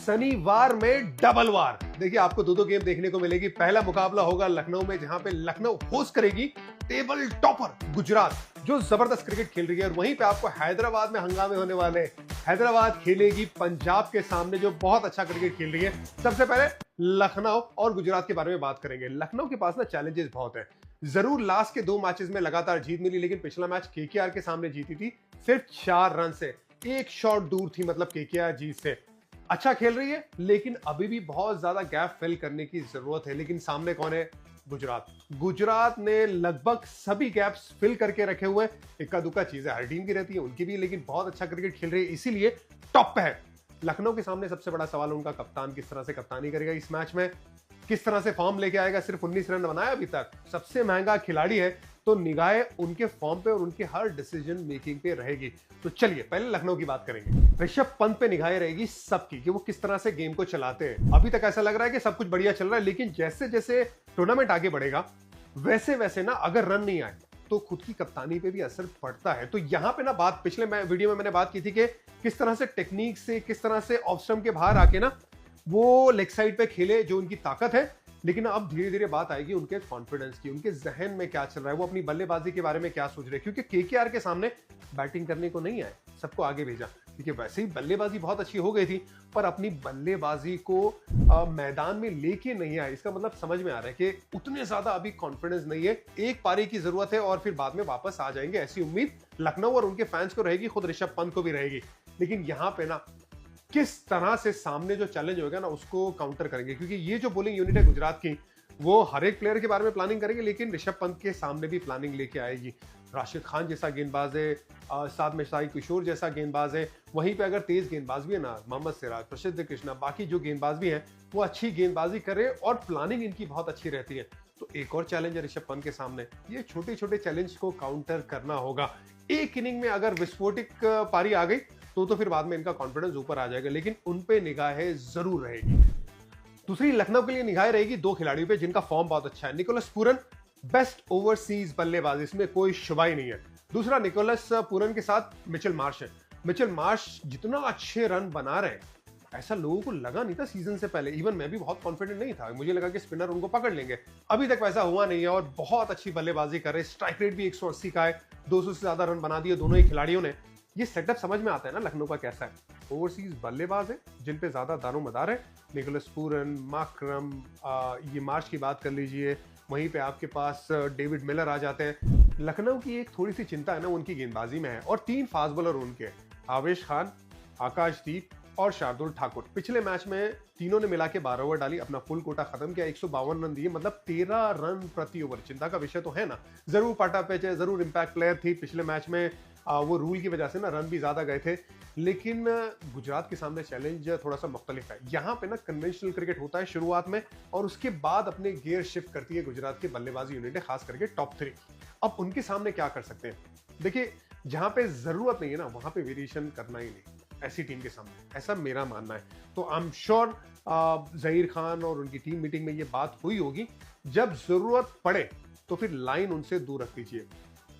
शनिवार में डबल वार। देखिए आपको दो गेम देखने को मिलेगी। पहला मुकाबला होगा लखनऊ में, जहां पे लखनऊ होस्ट करेगी टेबल टॉपर गुजरात, जो जबरदस्त क्रिकेट खेल रही है। और वहीं पे आपको हैदराबाद में हंगामे होने वाले हैं। हैदराबाद खेलेगी पंजाब के सामने, जो बहुत अच्छा क्रिकेट खेल रही है। सबसे पहले लखनऊ और गुजरात के बारे में बात करेंगे। लखनऊ के पास ना चैलेंजेस बहुत है। जरूर लास्ट के 2 मैचेस में लगातार जीत मिली, लेकिन पिछला मैच केकेआर के सामने जीती थी सिर्फ 4 रन से। एक शॉट दूर थी मतलब केकेआर जीत से। अच्छा खेल रही है, लेकिन अभी भी बहुत ज्यादा गैप फिल करने की जरूरत है। लेकिन सामने कौन है? गुजरात। गुजरात ने लगभग सभी गैप्स फिल करके रखे हुए हैं। इक्का दुक्का चीजें हर टीम की रहती है, उनकी भी, लेकिन बहुत अच्छा क्रिकेट खेल रही है, इसीलिए टॉप पे है। लखनऊ के सामने सबसे बड़ा सवाल उनका कप्तान किस तरह से कप्तानी करेगा इस मैच में, किस तरह से फॉर्म लेके आएगा। सिर्फ 19 रन बनाया अभी तक, सबसे महंगा खिलाड़ी है, तो निगाहें उनके फॉर्म पे और उनके हर डिसीजन मेकिंग पे रहेगी। तो चलिए पहले लखनऊ की बात करेंगे। ऋषभ पंत पे निगाहें रहेगी सबकी कि वो किस तरह से गेम को चलाते हैं। अभी तक ऐसा लग रहा है कि सब कुछ बढ़िया चल रहा है, लेकिन जैसे जैसे टूर्नामेंट आगे बढ़ेगा वैसे वैसे ना अगर रन नहीं आए तो खुद की कप्तानी पे भी असर पड़ता है। तो यहां पे ना बात पिछले वीडियो में मैंने बात की थी कि किस तरह से टेक्निक से, किस तरह से ऑफ स्टंप के बाहर आके ना वो लेग साइड पे खेले, जो उनकी ताकत है। लेकिन अब धीरे धीरे बात आएगी उनके कॉन्फिडेंस की, उनके जहन में क्या चल रहा है, वो अपनी बल्लेबाजी के बारे में क्या सोच रहे हैं। क्योंकि केकेआर के सामने बैटिंग करने को नहीं आए, सबको आगे भेजा। क्योंकि वैसे ही बल्लेबाजी बहुत अच्छी हो गई थी, पर अपनी बल्लेबाजी को मैदान में लेके नहीं आए। इसका मतलब समझ में आ रहा है कि उतने ज्यादा अभी कॉन्फिडेंस नहीं है। एक पारी की जरूरत है और फिर बाद में वापस आ जाएंगे, ऐसी उम्मीद लखनऊ और उनके फैंस को रहेगी, खुद ऋषभ पंत को भी रहेगी। लेकिन यहां पे ना किस तरह से सामने जो चैलेंज होगा ना उसको काउंटर करेंगे। क्योंकि ये जो बॉलिंग यूनिट है गुजरात की, वो हर एक प्लेयर के बारे में प्लानिंग करेंगे, लेकिन ऋषभ पंत के सामने भी प्लानिंग लेके आएगी। राशिद खान जैसा गेंदबाज है, साथ में साई किशोर जैसा गेंदबाज है। वहीं पे अगर तेज गेंदबाज भी है ना, मोहम्मद सिराज, प्रसिद्ध कृष्णा, बाकी जो गेंदबाज भी हैं वो अच्छी गेंदबाजी करे और प्लानिंग इनकी बहुत अच्छी रहती है। तो एक और चैलेंज है ऋषभ पंत के सामने, ये छोटे छोटे चैलेंज को काउंटर करना होगा। एक इनिंग में अगर विस्फोटक पारी आ गई तो फिर बाद में इनका कॉन्फिडेंस ऊपर आ जाएगा, लेकिन उन पे निगाहें जरूर रहेगी। दूसरी लखनऊ के लिए निगाहें रहेगी 2 खिलाड़ियों पे जिनका फॉर्म बहुत अच्छा है। निकोलस पूरन बेस्ट ओवरसीज बल्लेबाज, इसमें कोई शुबा ही नहीं है। दूसरा निकोलस पूरन के साथ मिचेल मार्श है। मिचेल मार्श जितना अच्छे रन बना रहे हैं, ऐसा लोगों को लगा नहीं था सीजन से पहले। इवन मैं भी बहुत कॉन्फिडेंट नहीं था, मुझे लगा कि स्पिनर उनको पकड़ लेंगे। अभी तक वैसा हुआ नहीं है और बहुत अच्छी बल्लेबाजी कर रहे। स्ट्राइक रेट भी 180 का है, 200 से ज्यादा रन बना दिए दोनों ही खिलाड़ियों ने। ये सेटअप समझ में आता है ना लखनऊ का कैसा है। ओवरसीज बल्लेबाज है जिन पे ज्यादा दारोमदार है। निकोलस पूरन, माकरम, ये मार्च की बात कर लीजिए। वहीं पे आपके पास डेविड मिलर आ जाते हैं। लखनऊ की एक थोड़ी सी चिंता है ना उनकी गेंदबाजी में है, और 3 फास्ट बॉलर उनके, आवेश खान, आकाशदीप और शार्दुल ठाकुर। पिछले मैच में तीनों ने मिला के 12 ओवर डाली, अपना फुल कोटा खत्म किया, 152 रन दिए, मतलब 13 रन प्रति ओवर। चिंता का विषय तो है ना। जरूर पाटा पिच है, जरूर इंपैक्ट प्लेयर थी पिछले मैच में, वो रूल की वजह से ना रन भी ज्यादा गए थे। लेकिन गुजरात के सामने चैलेंज थोड़ा सा मुख्तलिफ है। यहाँ पे ना कन्वेंशनल क्रिकेट होता है शुरुआत में, और उसके बाद अपने गियर शिफ्ट करती है गुजरात की बल्लेबाजी यूनिट, खास करके टॉप 3। अब उनके सामने क्या कर सकते हैं? देखिए, जहां पे जरूरत नहीं है ना वहां पे वेरिएशन करना ही नहीं ऐसी टीम के सामने, ऐसा मेरा मानना है। तो I am sure Zaheer Khan और उनकी टीम मीटिंग में ये बात हुई होगी। जब जरूरत पड़े तो फिर लाइन उनसे दूर रख दीजिए।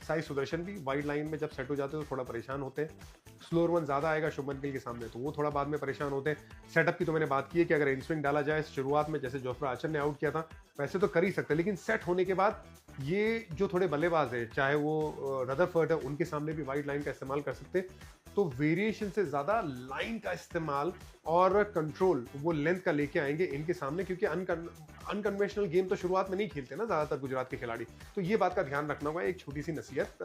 साई सुदर्शन भी वाइड लाइन में जब सेट हो जाते हैं तो थोड़ा परेशान होते हैं। स्लोअर वन ज्यादा आएगा शुभमन गिल के सामने तो वो थोड़ा बाद में परेशान होते हैं। सेटअप की तो मैंने बात की है कि अगर इन स्विंग डाला जाए शुरुआत में, जैसे जोफ्रा आर्चर ने आउट किया था, वैसे तो कर ही सकते, लेकिन सेट होने के बाद ये जो थोड़े बल्लेबाज है, चाहे वो रदरफर्ड है, उनके सामने भी वाइड लाइन का इस्तेमाल कर सकते हैं। तो वेरिएशन से ज्यादा लाइन का इस्तेमाल और कंट्रोल वो लेंथ का लेके आएंगे इनके सामने, क्योंकि अनकन्वेंशनल गेम तो शुरुआत में नहीं खेलते ना ज्यादातर गुजरात के खिलाड़ी। तो ये बात का ध्यान रखना होगा। एक छोटी सी नसीहत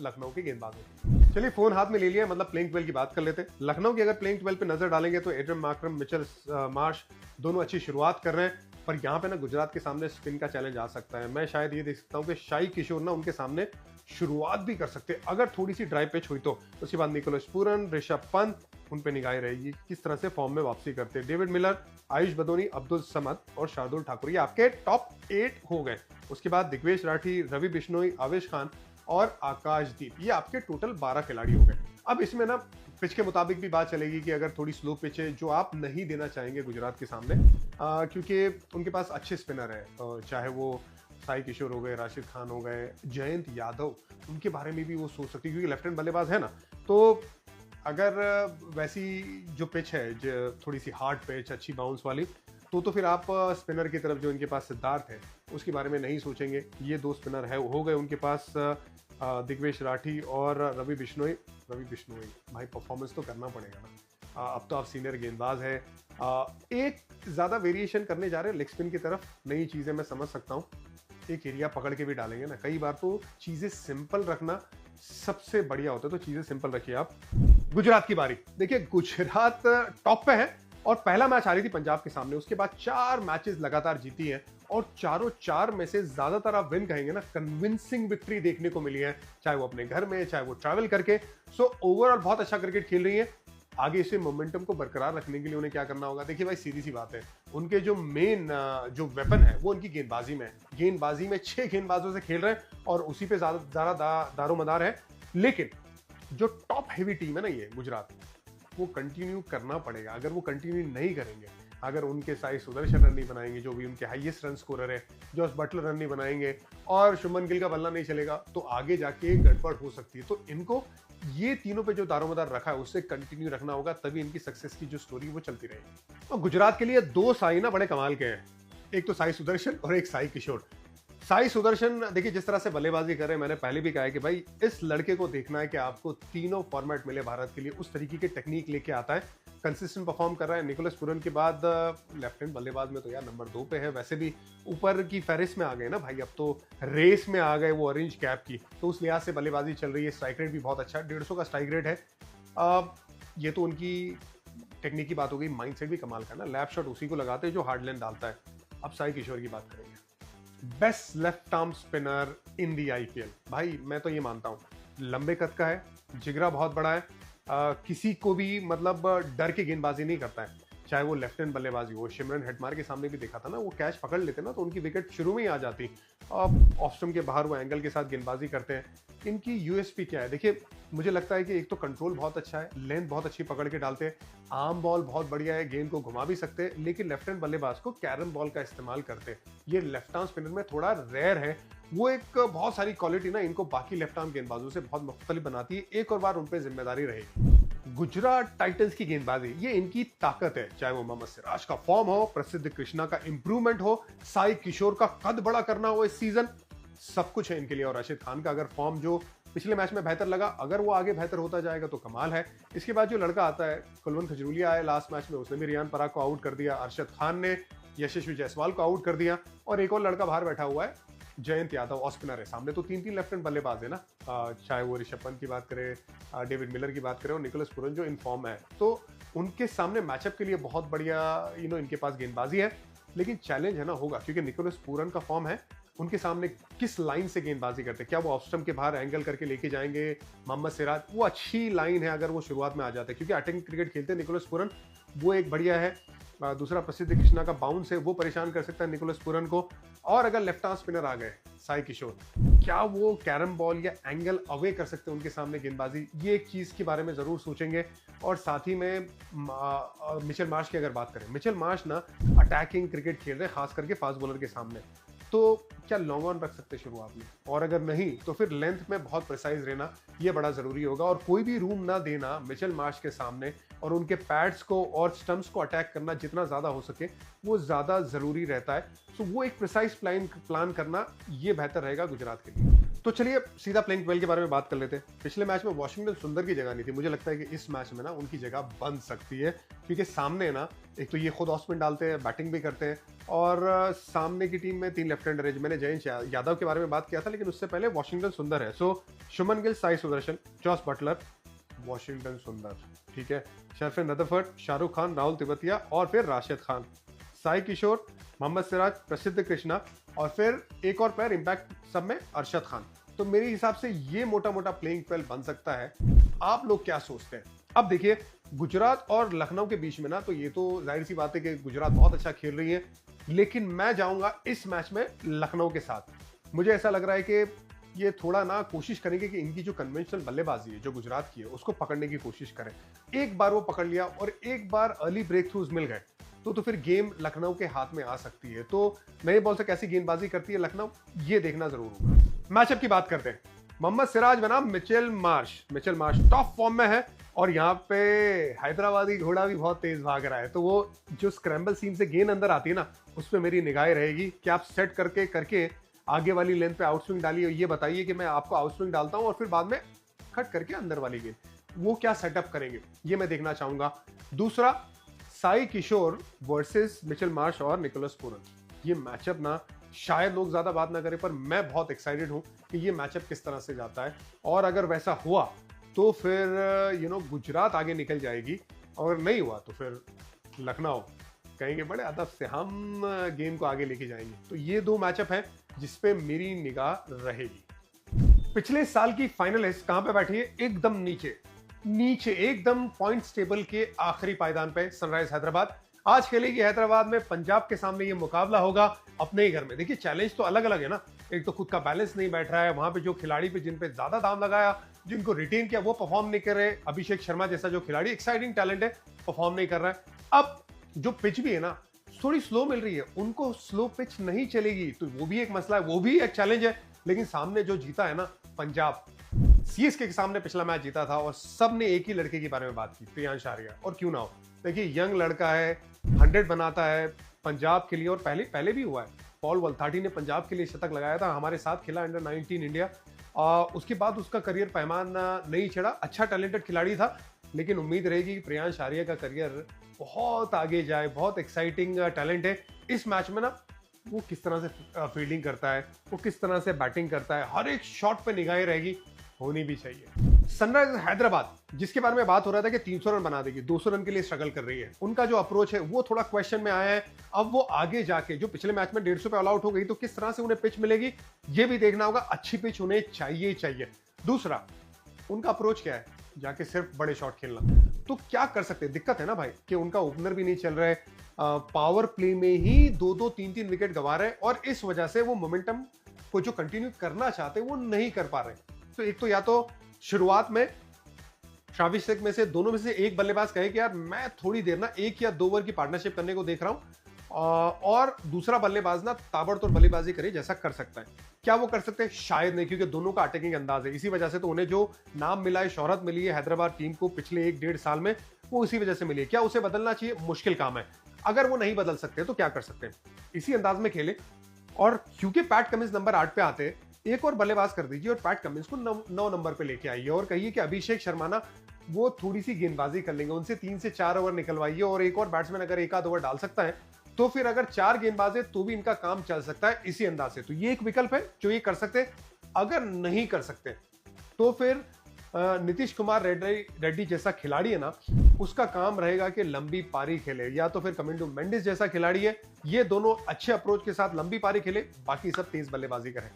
लखनऊ के गेंदबाजों की। चलिए फोन हाथ में ले लिया, मतलब प्लेइंग 12 की बात कर लेते हैं। लखनऊ की अगर प्लेइंग 12 पे नजर डालेंगे तो एड्रियन मार्करम, मिचेल मार्श दोनों अच्छी शुरुआत कर रहे हैं, पर यहाँ पे ना गुजरात के सामने स्पिन का चैलेंज आ सकता है। मैं शायद ये देख सकता हूँ कि शाई किशोर ना उनके सामने शुरुआत भी कर सकते हैं अगर थोड़ी सी ड्राइव पिच हुई तो। उसके बाद निकोलस पूरन, ऋषभ पंत, उन पे निगाहें रहेगी किस तरह से फॉर्म में वापसी करते हैं। डेविड मिलर, आयुष बदोनी, अब्दुल समद और शार्दुल ठाकुर, ये आपके टॉप 8 हो गए। उसके बाद दिग्वेश राठी, रवि बिश्नोई, आवेश खान और आकाशदीप, ये आपके टोटल 12 खिलाड़ी हो गए। अब इसमें ना पिच के मुताबिक भी बात चलेगी कि अगर थोड़ी स्लो पिच है जो आप नहीं देना चाहेंगे गुजरात के सामने, क्योंकि उनके पास अच्छे स्पिनर है, चाहे वो साई किशोर हो गए, राशिद खान हो गए, जयंत यादव, उनके बारे में भी वो सोच सकती है क्योंकि लेफ्ट हैंड बल्लेबाज है ना। तो अगर वैसी जो पिच है, जो थोड़ी सी हार्ड पिच, अच्छी बाउंस वाली, तो फिर आप स्पिनर की तरफ जो इनके पास सिद्धार्थ है उसके बारे में नहीं सोचेंगे। ये 2 स्पिनर है हो गए उनके पास, दिग्वेश राठी और रवि बिश्नोई। भाई परफॉर्मेंस तो करना पड़ेगा ना, अब तो आप सीनियर गेंदबाज है। एक ज़्यादा वेरिएशन करने जा रहे हैं लेग स्पिन की तरफ, नई चीज़ें मैं समझ सकता हूँ। एक एरिया पकड़ के भी डालेंगे ना, कई बार तो चीज़ें सिंपल रखना सबसे बढ़िया होता है, तो चीज़ें सिंपल रखिए आप। गुजरात की बारी, देखिए गुजरात टॉप पे है और पहला मैच आ रही थी पंजाब के सामने, उसके बाद 4 मैचेस लगातार जीती है और चारों 4 में से ज्यादातर आप विन कहेंगे ना, कन्विंसिंग विक्ट्री देखने को मिली है, चाहे वो अपने घर में, चाहे वो ट्रैवल करके। सो ओवरऑल बहुत अच्छा क्रिकेट खेल रही है। आगे इसे मोमेंटम को बरकरार रखने के लिए उन्हें क्या करना होगा? देखिए भाई सीधी सी बात है, उनके जो मेन जो वेपन है वो उनकी गेंदबाजी में है। गेंदबाजी में 6 गेंदबाजों से खेल रहे हैं और उसी पे ज्यादा दारोमदार है। लेकिन जो टॉप हेवी टीम है ना ये गुजरात, वो कंटिन्यू करना पड़ेगा। अगर वो कंटिन्यू नहीं करेंगे, अगर उनके साई सुदर्शन रन नहीं बनाएंगे, जो भी उनके हाईएस्ट रन स्कोरर है, जॉस बटलर रन नहीं बनाएंगे और शुभमन गिल का बल्ला नहीं चलेगा, तो आगे जाके गड़बड़ हो सकती है। तो इनको ये तीनों पे जो दारोमदार रखा है उससे कंटिन्यू रखना होगा, तभी इनकी सक्सेस की जो स्टोरी वो चलती रहेगी। तो गुजरात के लिए 2 साई ना बड़े कमाल के हैं, एक तो साई सुदर्शन और एक साई किशोर। साई सुदर्शन देखिए जिस तरह से बल्लेबाजी कर रहे हैं, मैंने पहले भी कहा है कि भाई इस लड़के को देखना है कि आपको तीनों फॉर्मेट मिले भारत के लिए, उस तरीके की टेक्निक लेके आता है, कंसिस्टेंट परफॉर्म कर रहा है। निकोलस पुरन के बाद लेफ्ट हैंड बल्लेबाज में तो यार नंबर 2 पे है, वैसे भी ऊपर की फहरिस्त में आ गए ना भाई, अब तो रेस में आ गए वो ऑरेंज कैप की, तो उस लिहाज से बल्लेबाजी चल रही है। स्ट्राइक रेट भी बहुत अच्छा है, 150 का स्ट्राइक रेट है। ये तो उनकी टेक्निक की बात हो गई, माइंडसेट भी कमाल का है ना, लैप शॉट उसी को लगाते हैं जो हार्ड लाइन डालता है। अब साई किशोर की बात करेंगे, बेस्ट लेफ्ट आर्म स्पिनर इन दी आईपीएल। भाई मैं तो ये मानता हूँ, लंबे कद का है, जिगरा बहुत बड़ा है, किसी को भी मतलब डर के गेंदबाजी नहीं करता है, चाहे वो लेफ्ट हैंड बल्लेबाजी हो। शिमरन हेटमार के सामने भी देखा था ना, वो कैच पकड़ लेते ना तो उनकी विकेट शुरू में ही आ जाती। ऑफ स्टंप के बाहर वो एंगल के साथ गेंदबाजी करते हैं। इनकी यूएसपी क्या है? देखिए मुझे लगता है कि एक तो कंट्रोल बहुत अच्छा है, लेंथ बहुत अच्छी पकड़ के डालते हैं, आर्म बॉल बहुत बढ़िया है, गेंद को घुमा भी सकते हैं, लेकिन लेफ्ट हैंड बल्लेबाज को कैरम बॉल का इस्तेमाल करते हैं। ये लेफ्ट आर्म स्पिनर में थोड़ा रेयर है। वो एक बहुत सारी क्वालिटी ना इनको बाकी लेफ्ट आर्म गेंदबाजों से बहुत मुख्तलिफ बनाती है। एक और बार उन पर जिम्मेदारी रहेगी। गुजरात टाइटंस की गेंदबाजी ये इनकी ताकत है, चाहे वो मोहम्मद सिराज का फॉर्म हो, प्रसिद्ध कृष्णा का इंप्रूवमेंट हो, साई किशोर का कद बड़ा करना हो इस सीजन, सब कुछ है इनके लिए। और राशिद खान का अगर फॉर्म जो पिछले मैच में बेहतर लगा, अगर वो आगे बेहतर होता जाएगा तो कमाल है। इसके बाद जो लड़का आता है कुलवंत खजरूलिया आया लास्ट मैच में, उसने भी रियान पराग को आउट कर दिया, अरशद खान ने यशस्वी जायसवाल को आउट कर दिया, और एक और लड़का बाहर बैठा हुआ है जयंत यादव, ऑफ स्पिनर है। सामने तो 3 लेफ्ट हैंड बल्लेबाज है ना, चाहे वो ऋषभ पंत की बात करें, डेविड मिलर की बात करें और निकोलस पुरन जो इन फॉर्म है, तो उनके सामने मैचअप के लिए बहुत बढ़िया इनके पास गेंदबाजी है। लेकिन चैलेंज है ना होगा, क्योंकि निकोलस पुरन का फॉर्म है, उनके सामने किस लाइन से गेंदबाजी करते हैं, क्या वो ऑफ स्टंप के बाहर एंगल करके लेके जाएंगे? मोहम्मद सिराज वो अच्छी लाइन है अगर वो शुरुआत में आ जाते हैं, क्योंकि अटैकिंग क्रिकेट खेलते हैं निकोलस पुरन, वो एक बढ़िया है। दूसरा प्रसिद्ध कृष्णा का बाउंस है, वो परेशान कर सकता है निकोलस पुरन को। और अगर लेफ्ट आर्म स्पिनर आ गए साई किशोर, क्या वो कैरम बॉल या एंगल अवे कर सकते हैं उनके सामने गेंदबाजी? ये एक चीज के बारे में जरूर सोचेंगे। और साथ ही में मिचेल मार्श की अगर बात करें, मिचेल मार्श ना अटैकिंग क्रिकेट खेल रहे हैं, खास करके फास्ट बॉलर के सामने, तो क्या लॉन्ग ऑन रख सकते शुरुआत में? और अगर नहीं तो फिर लेंथ में बहुत प्रिसाइज रहना ये बड़ा जरूरी होगा, और कोई भी रूम ना देना मिचेल मार्श के सामने, और उनके पैड्स को और स्टंप्स को अटैक करना जितना ज्यादा हो सके वो ज्यादा जरूरी रहता है। तो वो एक प्रिसाइज प्लान करना ये बेहतर रहेगा गुजरात के लिए। तो चलिए सीधा प्लेइंग 12 के बारे में बात कर लेते हैं। पिछले मैच में वॉशिंगटन सुंदर की जगह नहीं थी, मुझे लगता है कि इस मैच में ना उनकी जगह बन सकती है, क्योंकि सामने ना एक तो ये खुद ऑफ स्पिन डालते हैं, बैटिंग भी करते हैं, और सामने की टीम में 3 लेफ्ट हैंडर है। मैंने जयंत यादव के बारे में बात किया था, लेकिन उससे पहले वॉशिंगटन सुंदर है। So Shubman Gill, Sai Sudharsan, Jos Buttler, Washington Sundar, ठीक है, शरफिन रदरफोर्ड, शाहरुख खान, राहुल तिवतिया और फिर राशिद खान, साई किशोर, मोहम्मद सिराज, प्रसिद्ध कृष्णा, और फिर एक और प्लेयर इंपैक्ट सब में अरशद खान। तो मेरे हिसाब से ये मोटा मोटा प्लेइंग 12 बन सकता है। आप लोग क्या सोचते हैं? अब देखिए गुजरात और लखनऊ के बीच में ना, तो ये तो जाहिर सी बात है कि गुजरात बहुत अच्छा खेल रही है, लेकिन मैं जाऊंगा इस मैच में लखनऊ के साथ। मुझे ऐसा लग रहा है कि ये थोड़ा ना कोशिश करेंगे कि इनकी जो कन्वेंशनल बल्लेबाजी है जो गुजरात की है उसको पकड़ने की कोशिश करें। एक बार वो पकड़ लिया और एक बार अर्ली ब्रेक थ्रूज मिल गए तो फिर गेम लखनऊ के हाथ में आ सकती है। तो नए बॉल से कैसी गेंदबाजी करती है लखनऊ, ये देखना जरूर होगा। मैचअप की बात करते हैं। मोहम्मद सिराज बनाम Mitchell Marsh. Mitchell Marsh top form में है और यहाँ पे हैदराबादी घोड़ा भी बहुत तेज भाग रहा है, तो वो जो स्क्रैम्बल सीम से गेंद अंदर आती है ना, उस पर मेरी निगाहें रहेगी कि आप सेट करके करके आगे वाली लेंथ पे आउटस्विंग डालिए, ये बताइए कि मैं आपको आउटस्विंग डालता हूँ और फिर बाद में कट करके अंदर वाली गेंद, वो क्या सेटअप करेंगे ये मैं देखना चाहूंगा। दूसरा, साई किशोर वर्सेस मिचेल मार्श और निकोलस पूरन, ये मैचअप ना शायद लोग ज्यादा बात ना करें पर मैं बहुत एक्साइटेड हूं कि ये मैचअप किस तरह से जाता है। और अगर वैसा हुआ तो फिर गुजरात आगे निकल जाएगी, और नहीं हुआ तो फिर लखनऊ कहेंगे बड़े अदब से हम गेम को आगे लेके जाएंगे। तो ये दो मैचअप हैं जिसपे मेरी निगाह रहेगी। पिछले साल की फाइनलिस्ट कहां पे बैठी है? एकदम नीचे नीचे, एकदम पॉइंट्स टेबल के आखिरी पायदान पे सनराइज हैदराबाद। आज खेलेगी हैदराबाद में पंजाब के सामने, ये मुकाबला होगा अपने ही घर में। देखिए चैलेंज तो अलग अलग है ना, एक तो खुद का बैलेंस नहीं बैठ रहा है, वहां पे जो खिलाड़ी पे जिन पे ज्यादा दाम लगाया, जिनको रिटेन किया वो परफॉर्म नहीं कर रहे। अभिषेक शर्मा जैसा जो खिलाड़ी एक्साइटिंग टैलेंट है परफॉर्म नहीं कर रहा है। अब जो पिच भी है ना थोड़ी स्लो मिल रही है, उनको स्लो पिच नहीं चलेगी, तो वो भी एक मसला है, वो भी एक चैलेंज है। लेकिन सामने जो जीता है ना पंजाब, सीएसके के सामने पिछला मैच जीता था और सब ने एक ही लड़के के बारे में बात की, प्रियांश आर्या। और क्यों ना हो, देखिए यंग लड़का है, 100 बनाता है पंजाब के लिए, और पहले भी हुआ है। पॉल वल्थाटी ने पंजाब के लिए शतक लगाया था, हमारे साथ खेला अंडर 19 इंडिया। उसके बाद उसका करियर पैमान नहीं चढ़ा, अच्छा टैलेंटेड खिलाड़ी था, लेकिन उम्मीद रहेगी कि प्रियांश आर्या का करियर बहुत आगे जाए। बहुत एक्साइटिंग टैलेंट है। इस मैच में ना वो किस तरह से फील्डिंग करता है, वो किस तरह से बैटिंग करता है, हर एक शॉट पे निगाहें रहेगी, होनी भी चाहिए। सनराइजर्स हैदराबाद जिसके बारे में बात हो रहा था कि 300 रन बना देगी, 200 रन के लिए स्ट्रगल कर रही है, उनका जो अप्रोच है वो थोड़ा क्वेश्चन में आया है। अब वो आगे जाके जो पिछले मैच में 150 पे ऑल आउट हो गई, तो किस तरह से उन्हें पिच मिलेगी ये भी देखना होगा। अच्छी पिच उन्हें चाहिए। दूसरा, उनका अप्रोच क्या है, जाके सिर्फ बड़े शॉट खेलना, तो क्या कर सकते हैं? दिक्कत है ना भाई कि उनका ओपनर भी नहीं चल रहा है, पावर प्ले में ही 2-2 3-3 विकेट गंवा रहे हैं, और इस वजह से वो मोमेंटम को जो कंटिन्यू करना चाहते हैं वो नहीं कर पा रहे। तो एक तो या तो शुरुआत में ट्रेविस हेड में से दोनों में से एक बल्लेबाज कहे कि यार मैं थोड़ी देर ना 1 या 2 ओवर की पार्टनरशिप करने को देख रहा हूं, और दूसरा बल्लेबाज ना ताबड़तोड़ बल्लेबाजी करे, जैसा कर सकता है। क्या वो कर सकते हैं? शायद नहीं, क्योंकि दोनों का अटैकिंग अंदाज है। इसी वजह से तो उन्हें जो नाम मिला है, शोहरत मिली है हैदराबाद टीम को पिछले 1-1.5 साल में, वो इसी वजह से मिली है। क्या उसे बदलना चाहिए? मुश्किल काम है। अगर वो नहीं बदल सकते तो क्या कर सकते हैं? इसी अंदाज में खेले, और क्योंकि पैट कमिंस नंबर 8 पे आते हैं, एक और बल्लेबाज कर दीजिए और पैट कमिंस को 9 नंबर पे लेके आइए, और कहिए कि अभिषेक शर्मा ना वो थोड़ी सी गेंदबाजी कर लेंगे, उनसे 3 से 4 ओवर निकलवाइए, और एक और बैट्समैन अगर एक आध ओवर डाल सकता है तो फिर अगर 4 गेंदबाज है तो भी इनका काम चल सकता है इसी अंदाज से। तो ये एक विकल्प है जो ये कर सकते हैं। अगर नहीं कर सकते तो फिर नीतीश कुमार रेड्डी जैसा खिलाड़ी है ना, उसका काम रहेगा कि लंबी पारी खेले, या तो फिर कमिंडो मेंडिस जैसा खिलाड़ी है, ये दोनों अच्छे अप्रोच के साथ लंबी पारी खेले, बाकी सब तेज बल्लेबाजी करें।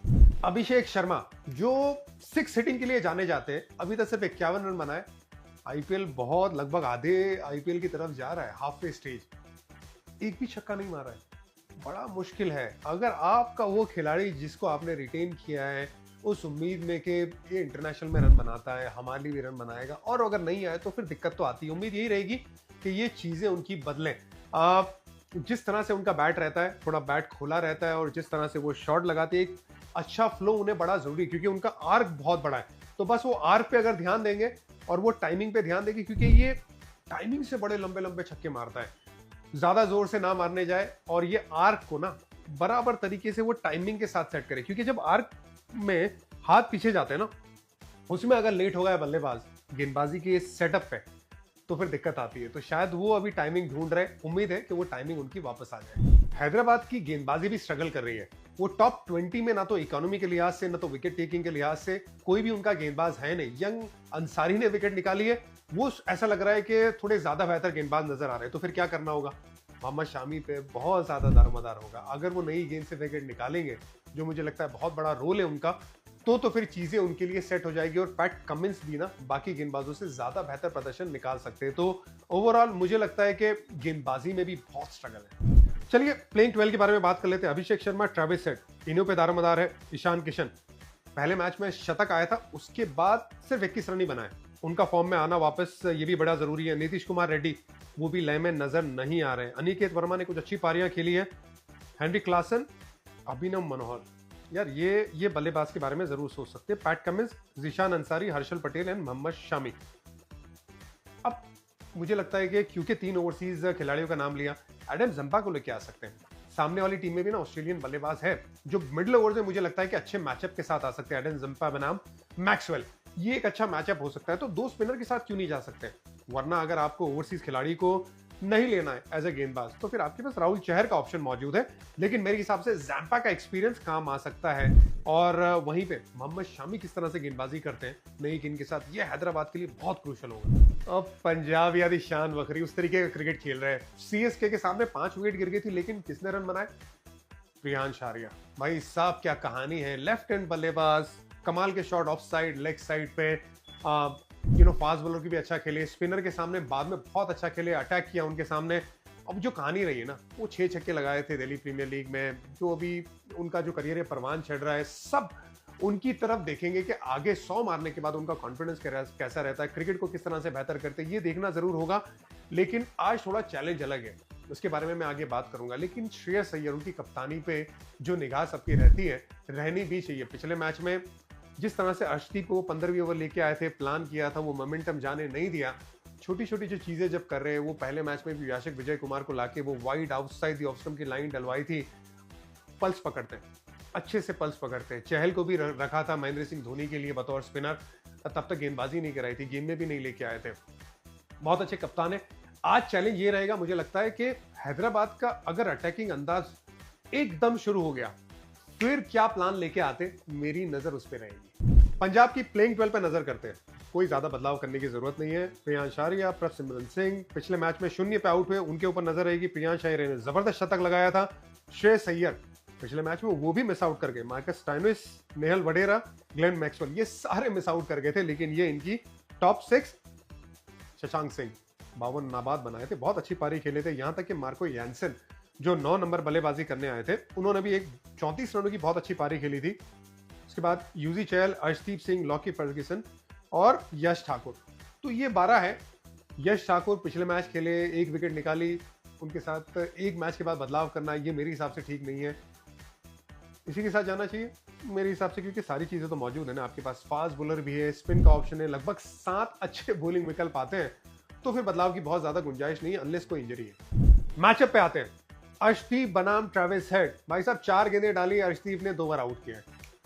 अभिषेक शर्मा जो 6 हिटिंग के लिए जाने जाते हैं, अभी तक सिर्फ 51 रन बनाए। आईपीएल बहुत लगभग आधे आईपीएल की तरफ जा रहा है, हाफ वे स्टेज, एक भी छक्का नहीं मारा है, बड़ा मुश्किल है। अगर आपका वो खिलाड़ी जिसको आपने रिटेन किया है उस उम्मीद में कि ये इंटरनेशनल में रन बनाता है, हमारे लिए भी रन बनाएगा, और अगर नहीं आए तो फिर दिक्कत तो आती है। उम्मीद यही रहेगी कि ये चीजें उनकी बदलें। जिस तरह से उनका बैट रहता है, थोड़ा बैट खुला रहता है, और जिस तरह से वो शॉट लगाते हैं, एक अच्छा फ्लो उन्हें बड़ा जरूरी, क्योंकि उनका आर्क बहुत बड़ा है। तो बस वो आर्क पे अगर ध्यान देंगे और वो टाइमिंग पे ध्यान देंगे, क्योंकि ये टाइमिंग से बड़े लंबे लंबे छक्के मारता है, ज्यादा जोर से ना मारने जाए, और ये आर्क को ना बराबर तरीके से वो टाइमिंग के साथ सेट करे, क्योंकि जब आर्क में हाथ पीछे जाते हैं ना, उसमें अगर लेट हो गया बल्लेबाज गेंदबाजी के सेटअप पे, तो फिर दिक्कत आती है। तो शायद वो अभी टाइमिंग ढूंढ रहे, उम्मीद है कि वो टाइमिंग उनकी वापस आ जाए। हैदराबाद की गेंदबाजी भी स्ट्रगल कर रही है, वो टॉप 20 में ना तो इकोनॉमी के लिहाज से, ना तो विकेट टेकिंग के लिहाज से कोई भी उनका गेंदबाज है नहीं। यंग अंसारी ने विकेट निकाली है, वो ऐसा लग रहा है कि थोड़े ज्यादा बेहतर गेंदबाज नजर आ रहे हैं। तो फिर क्या करना होगा? मोहम्मद शामी पे बहुत ज्यादा दारोमदार होगा। अगर वो नई गेंद से विकेट निकालेंगे, जो मुझे लगता है बहुत बड़ा रोल है उनका, तो फिर चीजें उनके लिए सेट हो जाएगी, और पैट कमिंस भी ना बाकी गेंदबाजों से ज्यादा बेहतर प्रदर्शन निकाल सकते हैं। तो ओवरऑल मुझे लगता है कि गेंदबाजी में भी बहुत स्ट्रगल है। चलिए प्लेइंग 12 के बारे में बात कर लेते हैं। अभिषेक शर्मा, ट्रेविस हेड, तीनों पे दारोमदार है। ईशान किशन पहले मैच में शतक आया था, उसके बाद सिर्फ 21 रन ही बनाए। उनका फॉर्म में आना वापस ये भी बड़ा जरूरी है। नीतीश कुमार रेड्डी वो भी लय में नजर नहीं आ रहे। अनिकेत वर्मा ने कुछ अच्छी पारियां खेली है। हेनरी क्लासन, अभिनव मनोहर, यार ये बल्लेबाज के बारे में जरूर सोच सकते हैं। Pat Cummins, Zeeshan Ansari, Harshal Patel and Mohammed Shami. अब मुझे लगता है कि क्योंकि 3 ओवरसीज खिलाड़ियों का नाम लिया, एडम जंपा को लेके आ सकते हैं। सामने वाली टीम में भी ना ऑस्ट्रेलियन बल्लेबाज है जो मिडिल ओवर में मुझे लगता है कि अच्छे मैचअप के साथ आ सकते हैं। एडम जंपा बनाम मैक्सवेल, ये एक अच्छा मैचअप हो सकता है। तो 2 स्पिनर के साथ क्यों नहीं जा सकते? वरना अगर आपको ओवरसीज खिलाड़ी को नहीं लेना है एज ए गेंदबाज, तो फिर आपके पास राहुल चहर का ऑप्शन मौजूद है। लेकिन मेरे हिसाब से जंपा का एक्सपीरियंस काम आ सकता है। और वहीं पे मोहम्मद शामी किस तरह से गेंदबाजी करते हैं नई गेंद के साथ, ये हैदराबाद के लिए बहुत क्रूशल होगा। अब पंजाब याद शान वखरी उस तरीके का क्रिकेट खेल रहे हैं। सीएसके के सामने 5 विकेट गिर गई थी, लेकिन किसने रन बनाए? प्रियांश आर्या। भाई साहब क्या कहानी है, लेफ्ट हैंड बल्लेबाज, कमाल के shot of side, leg side पे, फास्ट बॉलर की भी अच्छा खेले, स्पिनर के सामने बाद में बहुत अच्छा खेले, अटैक किया उनके सामने। अब जो कहानी रही है ना, वो 6 छक्के लगाए थे दिल्ली प्रीमियर लीग में। जो अभी उनका जो करियर है परवान चढ़ रहा है, सब उनकी तरफ देखेंगे कि आगे 100 मारने के बाद उनका कॉन्फिडेंस कैसा रहता है, क्रिकेट को किस तरह से बेहतर करते हैं, ये देखना जरूर होगा। लेकिन आज थोड़ा चैलेंज अलग है, उसके बारे में मैं आगे बात करूंगा। लेकिन श्रेयस अय्यर, उनकी कप्तानी पे जो निगाह सबकी रहती है, रहनी भी चाहिए। पिछले मैच में जिस तरह से अर्शदीप को 15वीं ओवर लेके आए थे, प्लान किया था, वो मोमेंटम जाने नहीं दिया। छोटी छोटी जो चीजें जब कर रहे हैं, वो पहले मैच में भी याशिक विजय कुमार को लाके वो wide outside the off stump की लाइन डलवाई थी। पल्स पकड़ते हैं, अच्छे से पल्स पकड़ते हैं। चहल को भी रखा था महेंद्र सिंह धोनी के लिए बतौर स्पिनर, तब तक गेंदबाजी नहीं कराई थी, गेंद में भी नहीं लेके आए थे। बहुत अच्छे कप्तान है। आज चैलेंज ये रहेगा, मुझे लगता है कि हैदराबाद का अगर अटैकिंग अंदाज एकदम शुरू हो गया, फिर क्या प्लान लेके आते, मेरी नजर उस पर रहेगी। पंजाब की प्लेइंग 12 पे नजर करते हैं। कोई ज्यादा बदलाव करने की जरूरत नहीं है। प्रियांश आर्या, प्रभसिमरन सिंह पिछले मैच में 0 पे आउट हुए, उनके ऊपर नजर रहेगी। प्रियांश आर्या ने जबरदस्त शतक लगाया था। श्रेयस अय्यर पिछले मैच में वो भी मिस आउट कर गए। मार्कस स्टोइनिस, नेहल वडेरा, ग्लेन मैक्सवेल, ये सारे मिस आउट कर गए थे, लेकिन ये इनकी टॉप 6। शशांक सिंह 52 नाबाद बनाए थे, बहुत अच्छी पारी खेले थे। यहां तक कि मार्को यानसन जो 9 नंबर बल्लेबाजी करने आए थे, उन्होंने भी एक 34 रनों की बहुत अच्छी पारी खेली थी। उसके बाद यूजी चहल, अर्शदीप सिंह, लॉकी फर्ग्यूसन और यश ठाकुर। तो ये 12 है। यश ठाकुर पिछले मैच खेले, 1 विकेट निकाली, उनके साथ एक मैच के बाद बदलाव करना, ये मेरे हिसाब से ठीक नहीं है। इसी के साथ जाना चाहिए मेरे हिसाब से, क्योंकि सारी चीजें तो मौजूद है ना। आपके पास फास्ट बॉलर भी है, स्पिन का ऑप्शन है, लगभग 7 अच्छे बॉलिंग विकल्प आते हैं, तो फिर बदलाव की बहुत ज्यादा गुंजाइश नहीं है, अनलेस कोई इंजरी है। मैचअप पे आते हैं। अर्शदीप बनाम ट्रेविस हेड। भाई साहब 4 गेंदें डाली, अर्शदीप ने 2 बार आउट किया,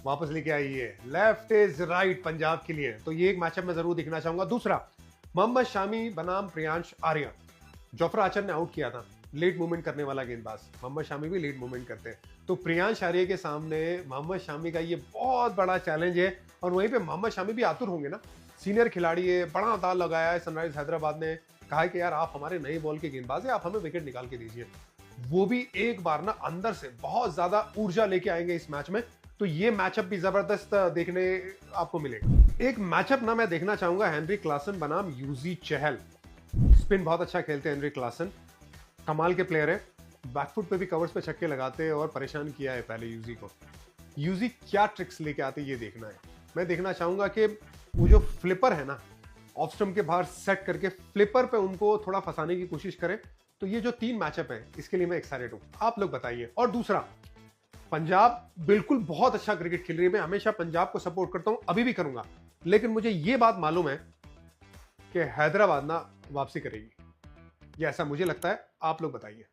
वापस लेके आई है। लेफ्ट इज राइट पंजाब के लिए, तो ये एक मैचअप में जरूर दिखना चाहूंगा। दूसरा, मोहम्मद शामी बनाम प्रियांश आर्या। जोफ्रा आर्चर ने आउट किया था, लेट मूवमेंट करने वाला गेंदबाज। मोहम्मद शामी भी लेट मूवमेंट करते हैं, तो प्रियांश आर्या के सामने मोहम्मद शामी का ये बहुत बड़ा चैलेंज है। और वहीं पे मोहम्मद शामी भी आतुर होंगे ना, सीनियर खिलाड़ी है, बड़ा दाल लगाया है। सनराइज हैदराबाद ने कहा है कि यार आप हमारे नए बॉल के गेंदबाज है, आप हमें विकेट निकाल के दीजिए। वो भी एक बार ना अंदर से बहुत ज्यादा ऊर्जा लेके आएंगे इस मैच में, तो ये मैचअप भी जबरदस्त देखने आपको मिलेगा। एक मैचअप ना मैं देखना चाहूंगा, हेनरी क्लासन बनाम यूजी चहल। स्पिन बहुत अच्छा खेलते हैं हेनरी क्लासन, कमाल के प्लेयर है। बैकफुट पे भी कवर्स पे छक्के लगाते हैं और परेशान किया है पहले यूजी को। यूजी क्या ट्रिक्स लेके आते ये देखना है। मैं देखना चाहूंगा कि वो जो फ्लिपर है ना, ऑफ स्टंप के बाहर सेट करके फ्लिपर पे उनको थोड़ा फंसाने की कोशिश करें। तो ये जो 3 मैचअप है, इसके लिए मैं एक्साइटेड हूं, आप लोग बताइए। और दूसरा, पंजाब बिल्कुल बहुत अच्छा क्रिकेट खेल रही है। मैं हमेशा पंजाब को सपोर्ट करता हूं, अभी भी करूंगा, लेकिन मुझे ये बात मालूम है कि हैदराबाद ना वापसी करेगी, ये ऐसा मुझे लगता है। आप लोग बताइए।